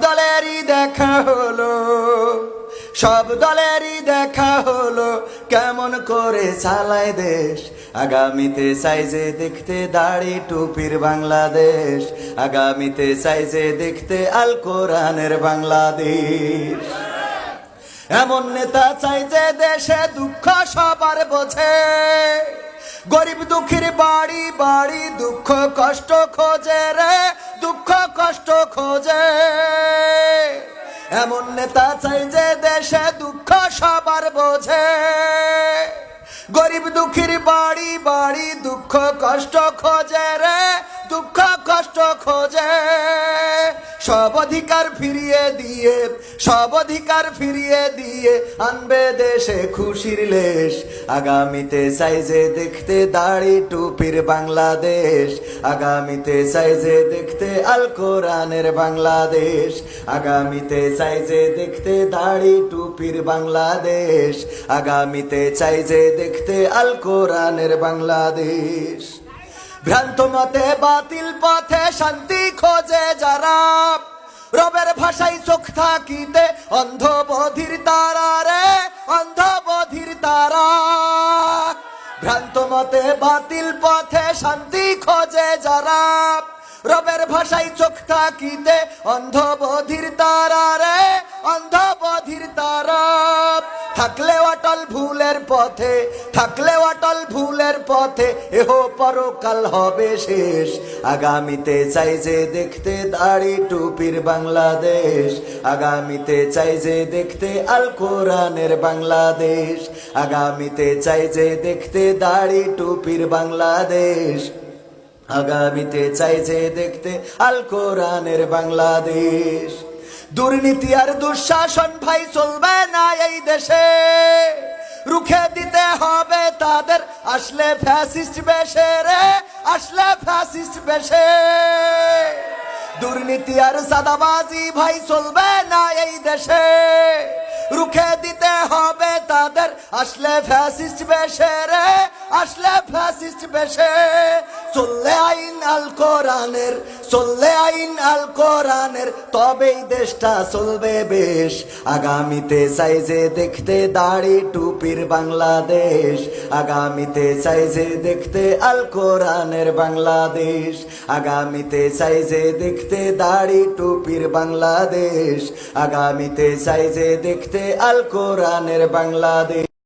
দলেরই দেখা হলো, সব দলেরই দেখা হলো, কেমন করে চালায় দেশ। আগামীতে চাইছে দেখতে দাড়ি টুপির বাংলাদেশ, আগামীতে চাইছে দেখতে আল কোরআনের বাংলাদেশ। এমন নেতা চাইছে দেশে দুঃখ সবার বোঝে, গরিব দুঃখীর বাড়ি বাড়ি দুঃখ কষ্ট খোঁজে রে, দুঃখ কষ্ট খোঁজে। এমন নেতা চাই যে দেশে দুঃখ সবার বোঝে, গরিব দুঃখীর বাড়ি বাড়ি দুঃখ কষ্ট খোঁজে রে, দুঃখ কষ্ট খোঁজে। সব অধিকার ফিরিয়ে দিয়ে, সব অধিকার ফিরিয়ে দিয়ে আনবে দেশে খুশির লেশ। আগামীতে চাই যে দেখতে দাড়ি টুপির বাংলাদেশ, আগামীতে চাই যে দেখতে আল কোরআনের বাংলাদেশ, আগামীতে চাই যে দেখতে দাড়ি টুপির বাংলাদেশ, আগামীতে চাই যে দেখতে আল কোরআনের বাংলাদেশ। ভ্রান্ত মতে বাতিল পথে শান্তি খোঁজে যারা, রবের ভাষায় চোখ থাকিতে অন্ধ বধির তারা রে, অন্ধ বধির তারা। ভ্রান্ত মতে বাতিল পথে শান্তি খোঁজে যারা, রবের ভাষায় চোখ থাকিতে অন্ধ বধির তারা রে, অন্ধ বধির তারা। থাকলে অটল ভুলের পথে, থাকলে অটল ভুলের পথে, এহ পরকাল হবে শেষ। আগামীতে চাই যে দেখতে দাড়ি টুপির বাংলাদেশ, আগামীতে চাই যে দেখতে আল কোরআনের বাংলাদেশ, আগামীতে চাই যে দেখতে দাড়ি টুপির বাংলাদেশ, আগামীতে চাই যে দেখতে আল কোরআনের বাংলাদেশ। দুর্নীতি আর দুঃশাসন ভাই চলবে না এই দেশে, রুখে দিতে হবে তাদের আসলে ফ্যাসিস্ট বেশে রে, আসলে ফ্যাসিস্ট বেশে। দুর্নীতি আর সাদাবাজি ভাই চলবে না এই দেশে, রুখে দিতে হবে তাদের আসলে ফ্যাসিস্ট বেশে রে, আসলে ফ্যাসিস্ট বেশে। চললে আইন আল কোরআনের, চললে আইন আল কোরআনের, তবেই দেশটা চলবে বেশ। আগামীতে চাই যে দেখতে দাড়ি টুপির বাংলাদেশ, আগামীতে চাই যে দেখতে আল কোরআনের বাংলাদেশ, আগামীতে চাই যে দেখতে দাড়ি টুপির বাংলাদেশ, আগামীতে চাই যে দেখতে আল কোরআনের বাংলাদেশ।